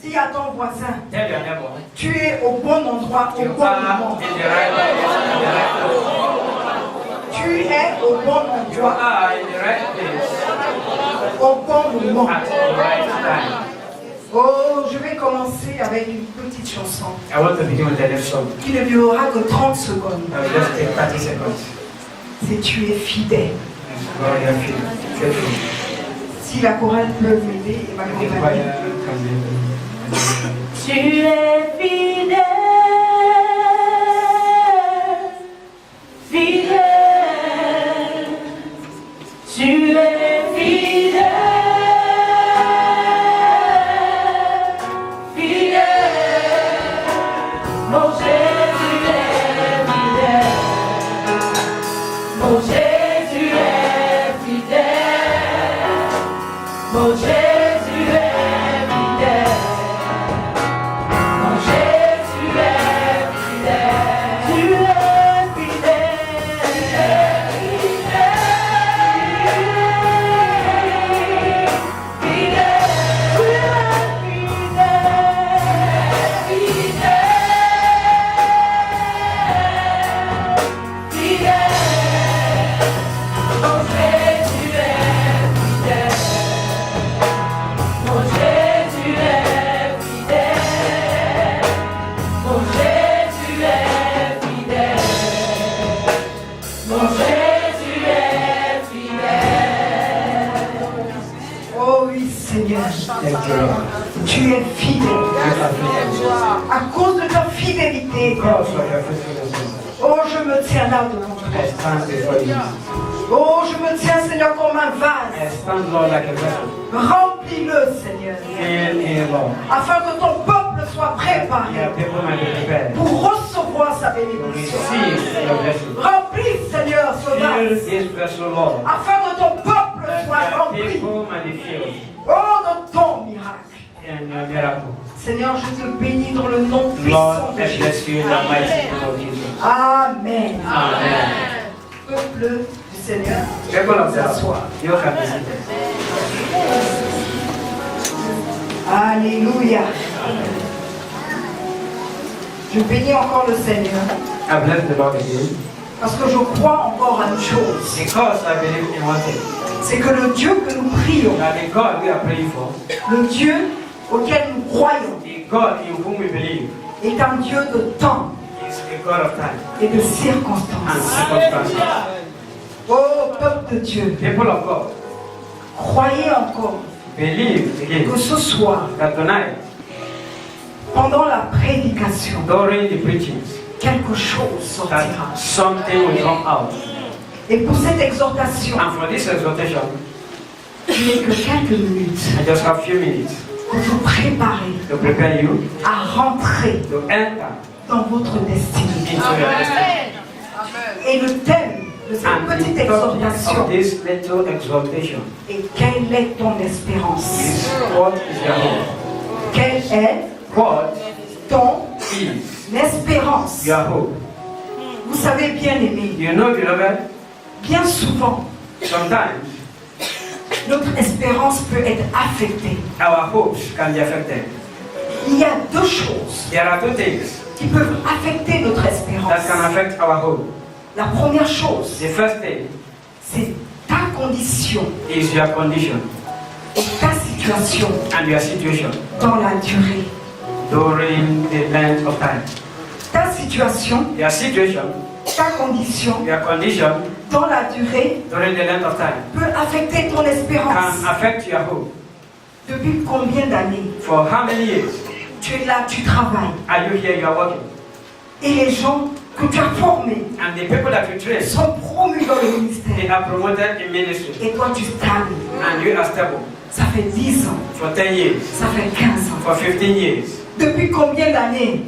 Dis à ton voisin, tu es au bon endroit, au bon moment. Tu es au bon endroit, au bon moment. Oh, je vais commencer avec une petite chanson qui ne durera que 30 secondes. C'est tu es fidèle. Si la chorale peut m'aider et m'accompagner. Tu es fidèle, fidèle, tu es fidèle, fidèle, mon Jésus est fidèle, mon Jésus est fidèle, mon Jésus est fidèle. Tu es fidèle. À cause de ta fidélité, oh, je me tiens là devant toi. Oh, je me tiens, Seigneur, comme un vase. Remplis-le, Seigneur. Afin que ton peuple soit préparé pour recevoir sa bénédiction. Remplis, Seigneur, ce vase. Afin que ton peuple soit rempli. Oh, de ton miracle. Seigneur, je te bénis dans le nom puissant de Jésus. Amen. Amen. Peuple du Seigneur, je vous asseoir. Alléluia. Je bénis encore le Seigneur. Parce que je crois encore à une chose. C'est que le Dieu que nous prions, le Dieu auquel nous croyons, est un Dieu de temps et de circonstances. Oh, peuple de Dieu, croyez encore que ce soir, pendant la prédication, quelque chose sortira. Et pour cette exhortation, il n'est que quelques minutes pour vous préparer à rentrer dans votre destinée. Et le thème de cette petite exhortation est quelle est ton espérance? Quelle est ton espérance? Vous savez, bien aimé, bien souvent, notre espérance peut être affectée. Il y a deux choses qui peuvent affecter notre espérance. La première chose, c'est ta condition et ta situation dans la durée. Ta situation, ta condition dans la durée peut affecter ton espérance. Depuis combien d'années tu es là, tu travailles. Et les gens que tu as formés sont promus dans le ministère. Et toi tu stagnes. Ça fait 10 ans. Ça fait 15 ans. Depuis combien d'années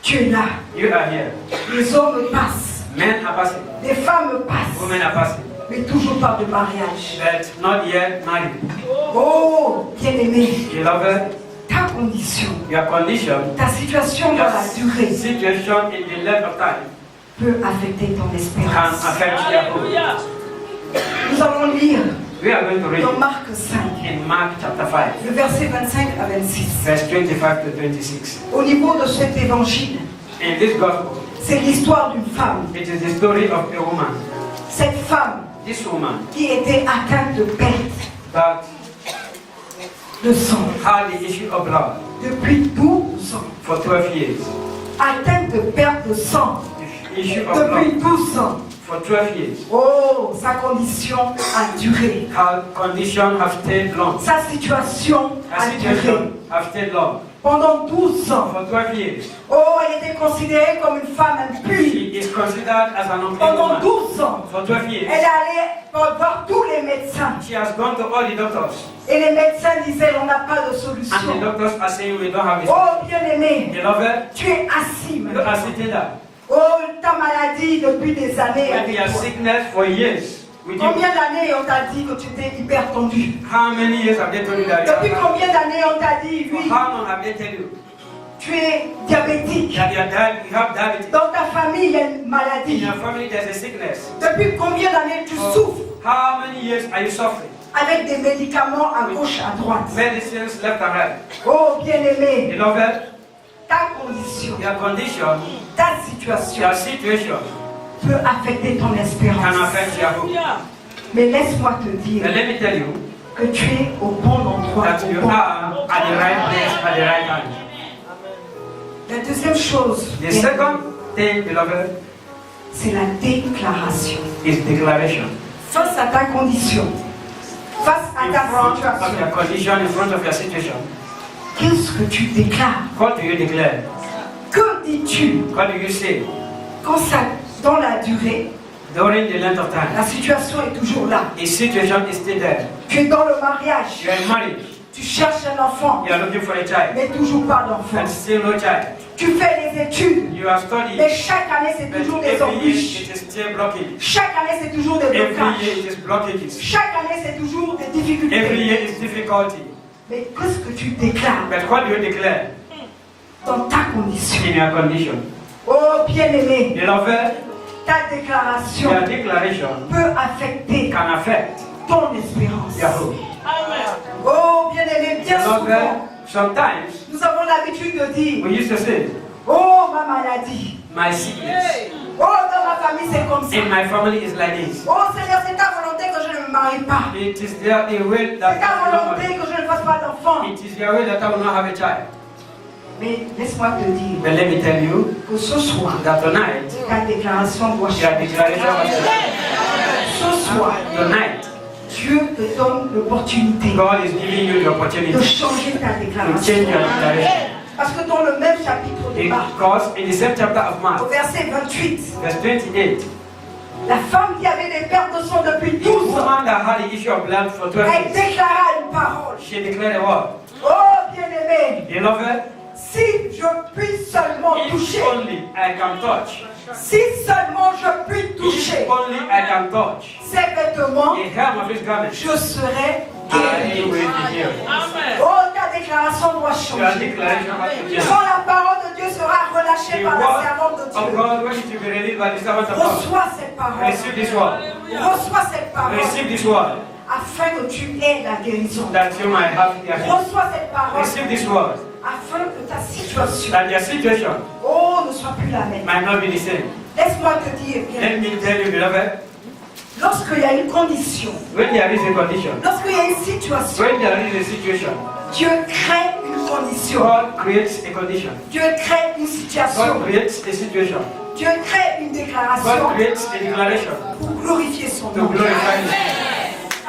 tu es là. Les hommes passent. Les femmes passent. mais toujours pas de mariage. but not yet married. Oh, bien-aimé, Beloved, ta condition, your condition, ta situation dans la durée situation in the length of time peut affecter ton can espérance. affect your hope. Nous allons lire We are going to read dans Marc 5, in Mark chapter 5, le verset 25 à 26. verse 25 to 26. Au niveau de cet évangile, In this gospel, c'est l'histoire d'une femme. it is the story of a woman. Cette femme This woman qui était atteinte de perte that de sang had the issue of blood depuis 12 ans. for 12 years. Atteinte de perte de sang The issue of depuis blood 12 ans. for 12 years. Oh, sa condition a duré. Her condition has stayed long. Sa situation Her a duré situation has stayed long. pendant 12 ans. For 12 years. Oh, elle était considérée comme une femme impure. She is considered as an unclean Pendant woman. 12 ans, For 12 years. elle allait voir tous les médecins. She has gone to all the doctors. Et les médecins disaient, on n'a pas de And the solution. doctors are saying we don't have it. Oh, bien-aimé, Beloved, tu es assis you maintenant. are sitting there. Oh, ta maladie depuis des années With avec your toi. sickness for years with you. Combien d'années on t'a dit que tu étais hypertendu? How many years have they told you that? Depuis combien d'années on t'a dit, For oui, how long have they told you tu es diabétique? that you have diabetes? Dans ta famille, il y a une In maladie. your family there's a sickness. Depuis combien d'années tu souffres How many years are you suffering? avec des médicaments à gauche, à droite? Medicines left and right. Oh, bien-aimé, Beloved, ta condition, your condition, ta situation your situation peut affecter ton can espérance. affect your hope. Mais laisse-moi te dire But let me tell you que tu es au bon endroit. that au you bon- are at the right place at the right time. La deuxième chose, The second thing, beloved, c'est la déclaration. is declaration. Face à ta condition, face à In ta front of situation, your condition, in front of your situation, qu'est-ce que tu déclares? what do you declare? Que dis-tu What do you say? quand ça, dans la durée, During the length of time, la situation est toujours là? the situation is still there. Tu es dans le mariage, You are married, tu cherches un enfant, you are looking for a child, mais toujours pas d'enfant. and still no child. Tu fais des études, You are studying, mais chaque année c'est but toujours des every year embûches. it is still blocking. Chaque année c'est toujours des Every year blocages. it is blockages. Chaque année c'est toujours des Every difficultés. year is difficulty. Mais qu'est-ce que tu déclares But what do you declare dans ta condition? in your condition? Oh bien-aimé, Beloved, ta déclaration your declaration peut affecter can affect ton espérance. your hope. Oh bien-aimé, bien Beloved, souvent, sometimes nous avons l'habitude de dire, we used to say, oh ma maladie, my sickness oh dans ma famille c'est comme ça. in my family is like this. Oh Seigneur, c'est ta volonté que je ne me marie pas. It is the will that C'est ta volonté que je ne fasse pas d'enfant. it is your will that I will not have a child. Mais laisse-moi te dire But let me tell you que ce soir, that tonight, ta déclaration doit your changer. declaration was Ce soir, tonight. Dieu te donne l'opportunité God is giving you the de opportunity changer ta to déclaration. change your declaration. Parce que dans le même chapitre de Marc, Because in the same chapter of au Mark, verset 28, verse 28, la femme qui avait des pertes de sang depuis the 12 ans, woman that had the issue of blood for 12 elle years, déclara une parole. she declared a word. Oh bien-aimé, Beloved, si je puis seulement if toucher, only I can touch, si seulement je puis toucher if only I can touch ses vêtements, the hem of his garment, je serai I will guéri. be healed. Oh, ta déclaration doit Your changer. declaration has to change. Quand la parole de Dieu sera relâchée The par la word servante de of Dieu, God, when it will be released by the servant of God, reçois cette parole. receive this word. Reçois cette parole Receive this word, afin que tu aies la guérison. that you might have your healing. Reçois cette parole Receive this word, afin que ta situation, that your situation oh, ne soit plus la même. might not be the same. Laisse-moi te dire, bien, Let me tell you, beloved, lorsqu'il y a une condition, when there is a condition, lorsqu'il y a une situation, when there is a situation, Dieu crée une condition. God creates a condition. Dieu crée une situation. God creates a situation. Dieu crée une déclaration God creates a declaration pour glorifier son to nom. glorify Him.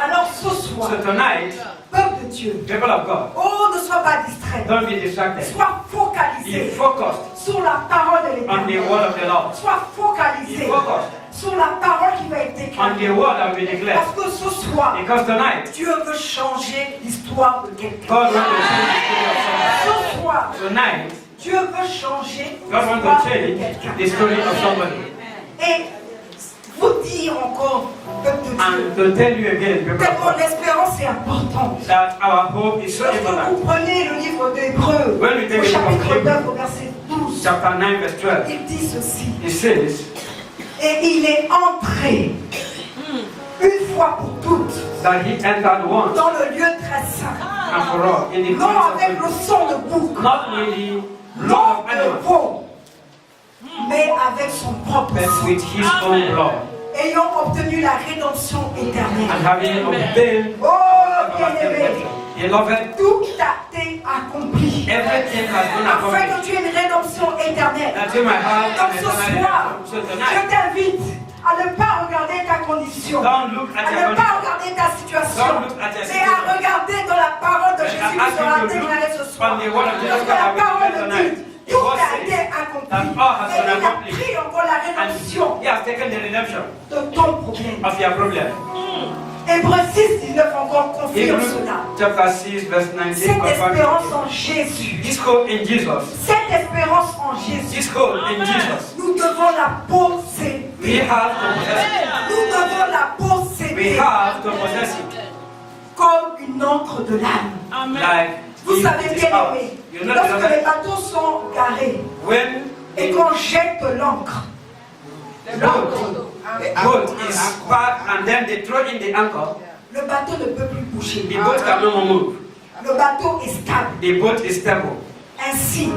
Alors ce soir, So tonight, peuple de Dieu, people of God, oh, ne sois pas distrait. don't be distracted. Sois Be focalisé focused sur la parole de on the l'Éternel. word of the Lord. Sois Be focalisé focused sur la parole qui va être on déclarée. the word that will be declared. Parce que ce soir, Because tonight, Dieu veut changer l'histoire de quelqu'un. God wants to change the story of someone. Ce soir, Tonight, Dieu veut changer God wants l'histoire to de change quelqu'un. the story of somebody. Et vous dire encore, peuple de Dieu, and to tell you again, people of tellement God, l'espérance est importante. that our hope is so Lorsque important. vous prenez le livre d'Hébreux, When we take au the book of chapitre Hebrews, 9, au verset 12, Chapter 9, verse 12, il dit ceci. it says Et il est entré une fois pour toutes that he entered once dans le lieu très saint, and for all in the non house avec of le sang de bouc, God, not with the blood non of de animals, veau, mais avec son propre but sang, with his own blood, ayant obtenu la rédemption éternelle. and having obtained Oh, everlasting bien-aimé, life. Beloved, tout a été accompli everything has been afin accomplished. que tu aies une rédemption éternelle. That you might have Donc an ce eternal soir, life. So je tonight, t'invite à ne pas regarder ta condition, don't look à at ne your pas condition. regarder ta situation, Don't look at your mais à situation. regarder dans la parole de But Jésus qui ask sera you to déclarée ce look soir. on the word of Jesus Parce que that la will be parole declared me tonight. dit, It tout was a said été accompli. that all has Et been il a accomplished. pris encore la And rédemption he has taken the redemption de ton problème. of your problem. Hébreux 6, 19 encore confirme Hebrews cela. chapter 6, verse 19. Cette espérance confirms en Jésus, this hope in Jesus. cette espérance en Jésus, This hope in Jesus. nous devons la posséder. We have to possess it. Nous devons la We posséder have to possess it. comme une encre de l'âme. Like Vous savez it is bien ours. aimé, You know, lorsque les beloved, bateaux sont garés when et the qu'on jette l'encre, boat is packed and then they throw in the anchor, le bateau ne peut plus bouger. the boat can no more move. Le bateau est stable. The boat is stable. Ainsi,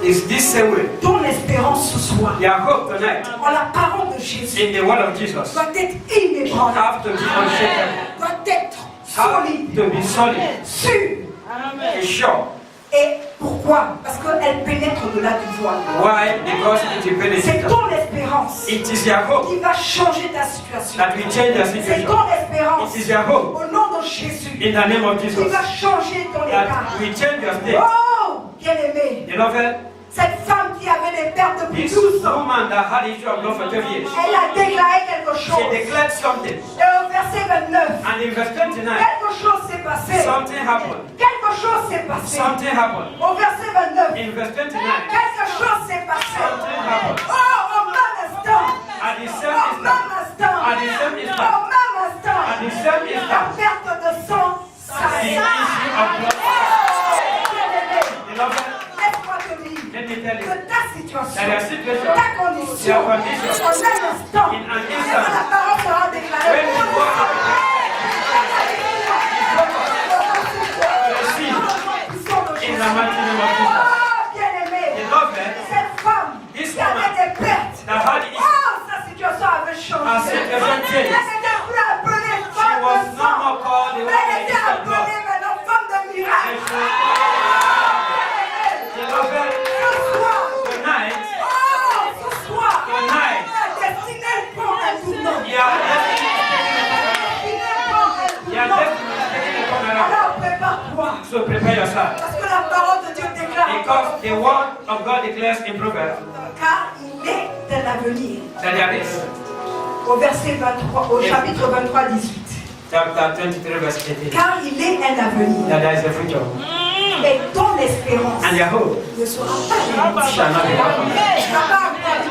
It's this same way. ton espérance ce soir, Your hope tonight en la parole de Jésus, in the word of Jesus doit être inébranlable, have to be unshakable, doit être have solide, to be solid, sûre. and sure. Et pourquoi? Parce qu'elle pénètre au-delà du voile. Why? Because it is C'est benefit. ton espérance It is your hope qui va changer ta situation. that will change your C'est situation. ton espérance It is your hope au nom de Jésus in the name of qui Jesus va changer ton that état. will change your state. Oh, bien-aimé, Beloved, cette femme qui avait des pertes depuis this 12 ans, woman that had issue of blood for 12 years, elle a déclaré quelque she chose. declared something. Et au verset 29, And in verse 29, quelque chose s'est passé. something happened. Quelque chose s'est passé. Something happened. Au verset 29, In verse 29, quelque chose s'est passé. something happened. Oh, au même instant. At the same Au même instant, instant. At the same instant. Au même instant. At the same La instant, perte de sang the s'arrête. issue of blood. Bien-aimé, Beloved, laisse-moi te dire let me tell you que ta situation, that your situation, ta condition, your condition, au même instant, in an quand instant, la parole sera déclarée, when the word of receive in the mighty name of Jesus. Oh, bien-aimé, Beloved, cette femme this qui avait woman des pertes, that had issue, oh, sa situation avait changé. her situation Elle changed. n'était plus appelée She femme was de no sang, more called the mais woman elle that était is of blood. appelée maintenant femme de miracle. Beloved, Ce soir, tonight, oh, ce soir, Tonight. la destinée prend un tournant. your destiny is taking a turn. La destinée prend un Your tournant. destiny is taking a turn around. Alors prépare-toi, So prepare yourself. parce que la parole de Dieu déclare Because the word of God declares in Proverbs car il est de l'avenir. that there is, Au verset 23, au chapitre 23, 18. chapter 23, verse 18, Car il est un avenir. that there is a future. Et ton espérance And your hope ne sera pas shall not be welcome. Papa,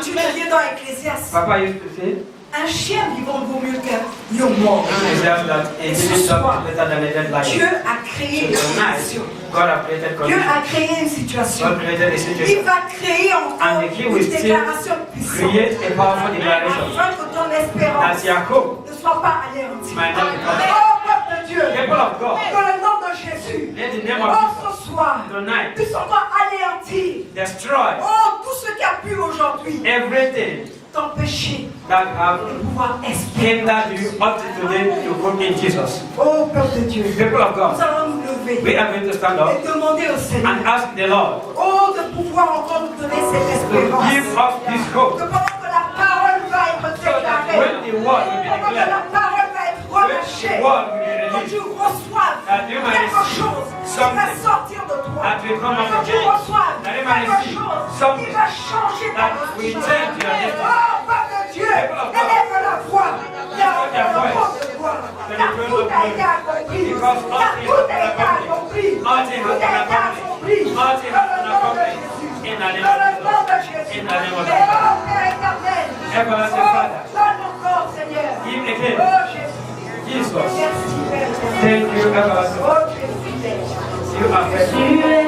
tu me dis dans Ecclésiaste, Papa used to say, un chien vivant vaut mieux qu'un lion mort. it says that a living dog is better than a dead Dieu lion. a créé une So tonight, situation. God has created Dieu conditions. a créé une situation. God created a Il situation. va créer encore And he will une still déclaration puissante. create a powerful declaration Afin que ton that espérance your hope ne soit pas anéantie. might not be Oh, covered. peuple de Dieu, People of God, que le nom de Jésus, let the name of oh, Jesus ce soir, tonight puisse encore anéantir. destroy Oh, tout ce qui a pu aujourd'hui everything t'empêcher that have de pouvoir espérer. hindered you up to today to come in Jesus. Oh, peuple de Dieu, People of nous God, allons nous lever we are going to stand up et demander au Seigneur, and ask the Lord oh, de pouvoir encore nous donner cette to espérance. give us this hope Que pendant que la parole va être so that déclarée, when the word will be pendant que declared, la parole va être when relâchée, the word will be que released, tu reçoives that you might quelque receive chose qui va something sortir de toi, that will come out que of tu you, reçoives that you might quelque receive chose qui something va changer ta that will vie. change your destiny. Oh, peuple de Dieu, élève la voix, car tout a été accompli, car tout a été accompli, tout a été accompli, All things have been accomplished in the name dans le of nom de Jesus. Jésus. In the name of Et oh, Père éternel, Everlasting oh, Father, donne encore again. Oh, Jésus. Jesus. Merci, Père. Thank you, everlasting. Oh, tu es fidèle. You are faithful. Tu es